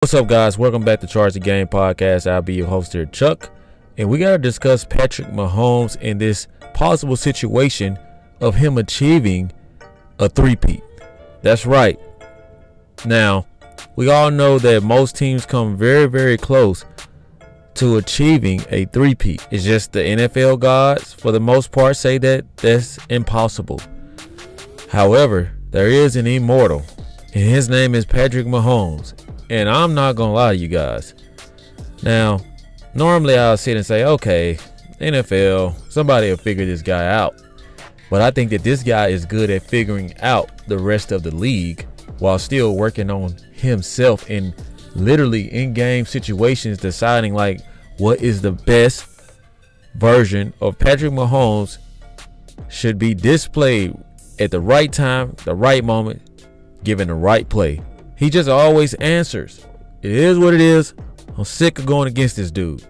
What's up, guys? Welcome back to Charge the Game podcast. I'll be your host here, Chuck, and we got to discuss Patrick Mahomes in this possible situation of him achieving a three-peat. That's right. Now, we all know that most teams come very, very close to achieving a three-peat. It's just the NFL gods, for the most part, say that that's impossible. However, there is an immortal, and his name is Patrick Mahomes. And I'm not going to lie to you guys. Now, normally I'll sit and say, okay, NFL, somebody will figure this guy out. But I think that this guy is good at figuring out the rest of the league while still working on himself in literally in-game situations, deciding like what is the best version of Patrick Mahomes should be displayed at the right time, the right moment, given the right play. He just always answers. It is what it is. I'm sick of going against this dude.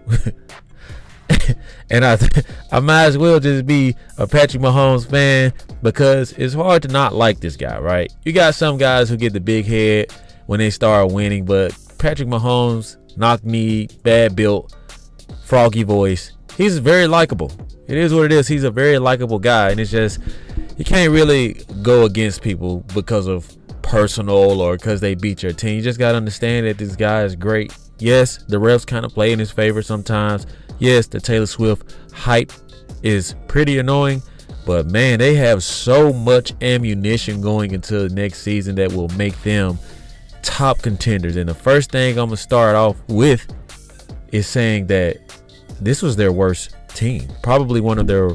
And I might as well just be a Patrick Mahomes fan because it's hard to not like this guy, right? You got some guys who get the big head when they start winning, but Patrick Mahomes, knock-knee, bad built, froggy voice, he's very likable. It is what it is. He's a very likable guy, and it's just you can't really go against people because of personal or because they beat your team. You just got to understand that this guy is great. Yes, the refs kind of play in his favor sometimes. Yes, the Taylor Swift hype is pretty annoying, but man, they have so much ammunition going into the next season that will make them top contenders. And the first thing I'm gonna start off with is saying that this was their worst team, probably one of their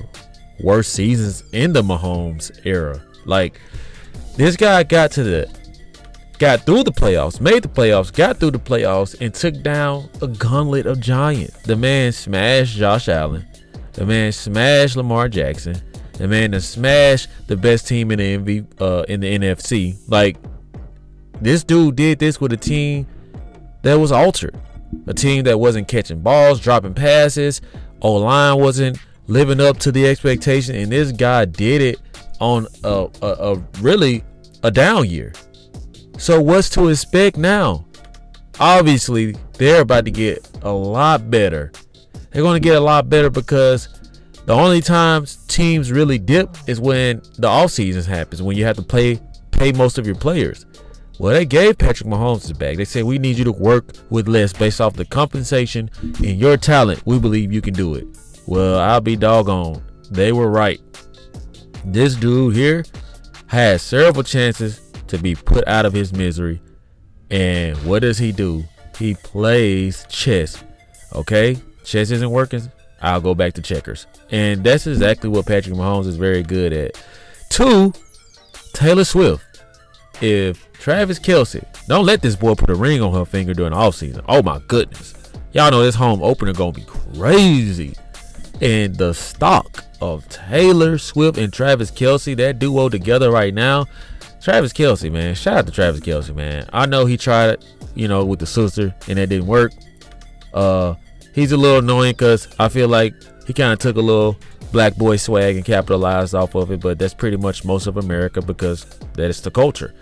worst seasons in the Mahomes era. Like, this guy got through the playoffs, made the playoffs, got through the playoffs, and took down a gauntlet of giants. The man smashed Josh Allen. The man smashed Lamar Jackson. The man that smashed the best team in the NFC. Like, this dude did this with a team that was altered. A team that wasn't catching balls, dropping passes. O-line wasn't living up to the expectation, and this guy did it on a really a down year. So what's to expect now? Obviously, they're about to get a lot better. They're going to get a lot better because the only times teams really dip is when the off season happens, when you have to pay most of your players. Well, they gave Patrick Mahomes his bag. They said, we need you to work with less based off the compensation and your talent. We believe you can do it. Well, I'll be doggone. They were right. This dude here has several chances to be put out of his misery. And what does he do? He plays chess. Okay? Chess isn't working. I'll go back to checkers. And that's exactly what Patrick Mahomes is very good at. 2, Taylor Swift. If Travis Kelce, don't let this boy put a ring on her finger during the offseason. Oh my goodness. Y'all know this home opener gonna be crazy. And the stock of Taylor Swift and Travis Kelce, that duo together right now. Travis Kelce, man. Shout out to Travis Kelce, man. I know he tried it, with the sister, and that didn't work. He's a little annoying because I feel like he kind of took a little black boy swag and capitalized off of it, but that's pretty much most of America because that is the culture.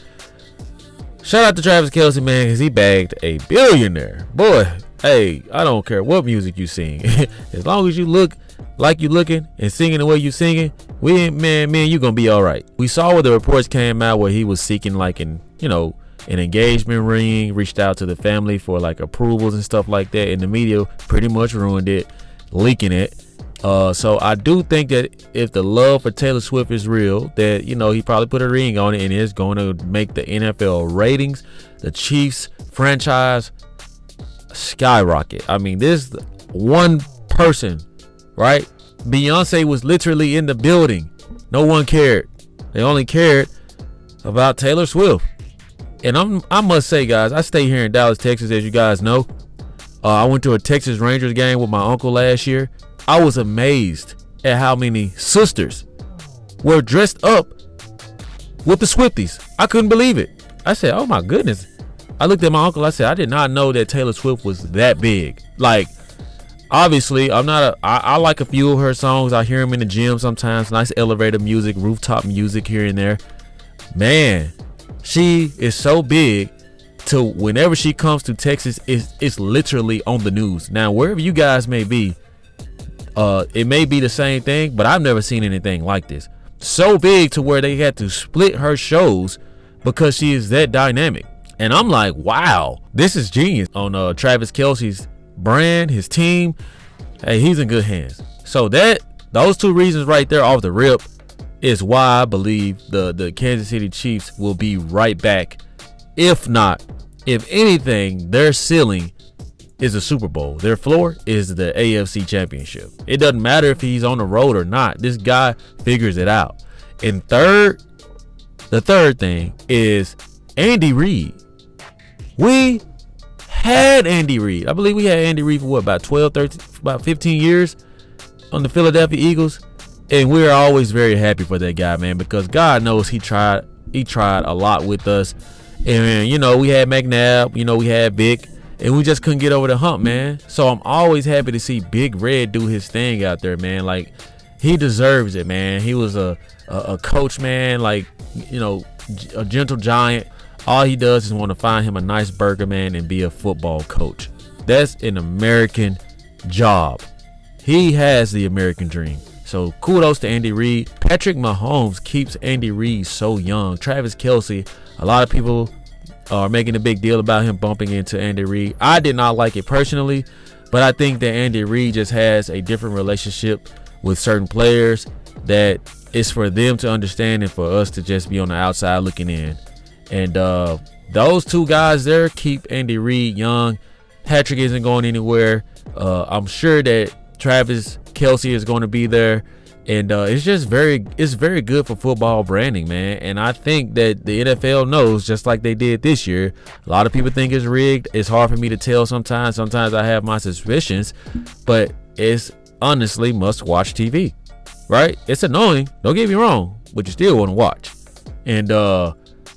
Shout out to Travis Kelce, man, because he bagged a billionaire. Boy, hey, I don't care what music you sing. As long as you look like you looking and singing the way you singing, man, you gonna be all right. We saw where the reports came out where he was seeking like an engagement ring, reached out to the family for like approvals and stuff like that, and the media pretty much ruined it, leaking it. So I do think that if the love for Taylor Swift is real, that he probably put a ring on it and it's going to make the NFL ratings, the Chiefs franchise skyrocket. I mean, this one person, right? Beyonce was literally in the building. No one cared. They only cared about Taylor Swift. And I must say, guys, I stay here in Dallas, Texas, as you guys know. I went to a Texas Rangers game with my uncle last year. I was amazed at how many sisters were dressed up with the Swifties. I couldn't believe it. I said, oh my goodness. I looked at my uncle. I said, I did not know that Taylor Swift was that big. Like, obviously, I like a few of her songs. I hear them in the gym sometimes. Nice elevator music, rooftop music here and there. Man, she is so big to whenever she comes to Texas, it's literally on the news. Now, wherever you guys may be, it may be the same thing, but I've never seen anything like this. So big to where they had to split her shows because she is that dynamic. And I'm like, wow, this is genius on Travis Kelce's brand, his team. Hey, he's in good hands. So those two reasons right there off the rip is why I believe the Kansas City Chiefs will be right back. If not, if anything, their ceiling is a Super Bowl. Their floor is the AFC Championship. It doesn't matter if he's on the road or not. This guy figures it out. And the third thing is Andy Reid. We had Andy Reid. I believe we had Andy Reid for what, about 12, 13, about 15 years on the Philadelphia Eagles. And we're always very happy for that guy, man, because God knows he tried a lot with us. And, you know, we had McNabb, you know, we had Vic, and we just couldn't get over the hump, man. So I'm always happy to see Big Red do his thing out there, man. Like, he deserves it, man. He was a coach, man, like, you know, a gentle giant. All he does is want to find him a nice burger, man, and be a football coach. That's an American job. He has the American dream. So kudos to Andy Reid. Patrick Mahomes keeps Andy Reid so young. Travis Kelce, a lot of people are making a big deal about him bumping into Andy Reid. I did not like it personally, but I think that Andy Reid just has a different relationship with certain players that it's for them to understand and for us to just be on the outside looking in. And those two guys there keep Andy Reid young. Patrick isn't going anywhere. I'm sure that Travis Kelce is going to be there, and it's very good for football branding, man. And I think that the NFL knows, just like they did this year. A lot of people think it's rigged. It's hard for me to tell sometimes. Sometimes I have my suspicions, but it's honestly must-watch TV, right? It's annoying, don't get me wrong, but you still want to watch. And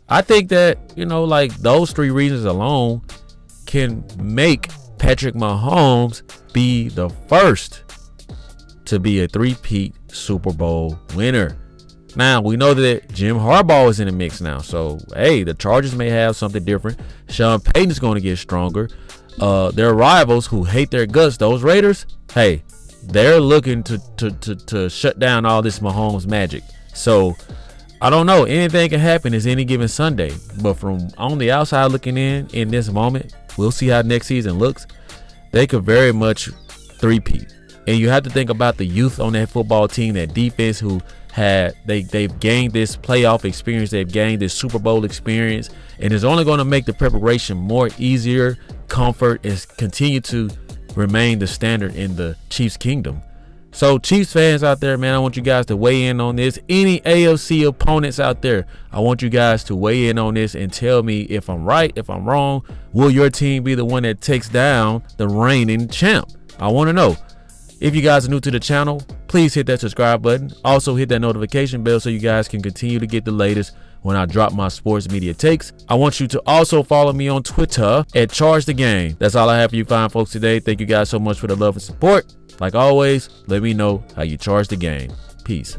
I think that, you know, like those three reasons alone can make Patrick Mahomes be the first to be a three-peat Super Bowl winner. Now, we know that Jim Harbaugh is in the mix now. So, hey, the Chargers may have something different. Sean Payton's going to get stronger. Their rivals who hate their guts, those Raiders, hey, they're looking to shut down all this Mahomes magic. So, I don't know. Anything can happen is any given Sunday. But from on the outside looking in this moment, we'll see how next season looks. They could very much three-peat. And you have to think about the youth on that football team, that defense who they've gained this playoff experience, they've gained this Super Bowl experience, and it's only going to make the preparation more easier, comfort, and continue to remain the standard in the Chiefs kingdom. So Chiefs fans out there, man, I want you guys to weigh in on this. Any AFC opponents out there, I want you guys to weigh in on this and tell me if I'm right, if I'm wrong. Will your team be the one that takes down the reigning champ? I want to know. If you guys are new to the channel, please hit that subscribe button. Also hit that notification bell so you guys can continue to get the latest when I drop my sports media takes. I want you to also follow me on Twitter at chargetheegame. That's all I have for you fine folks today. Thank you guys so much for the love and support. Like always, let me know how you charge the game. Peace.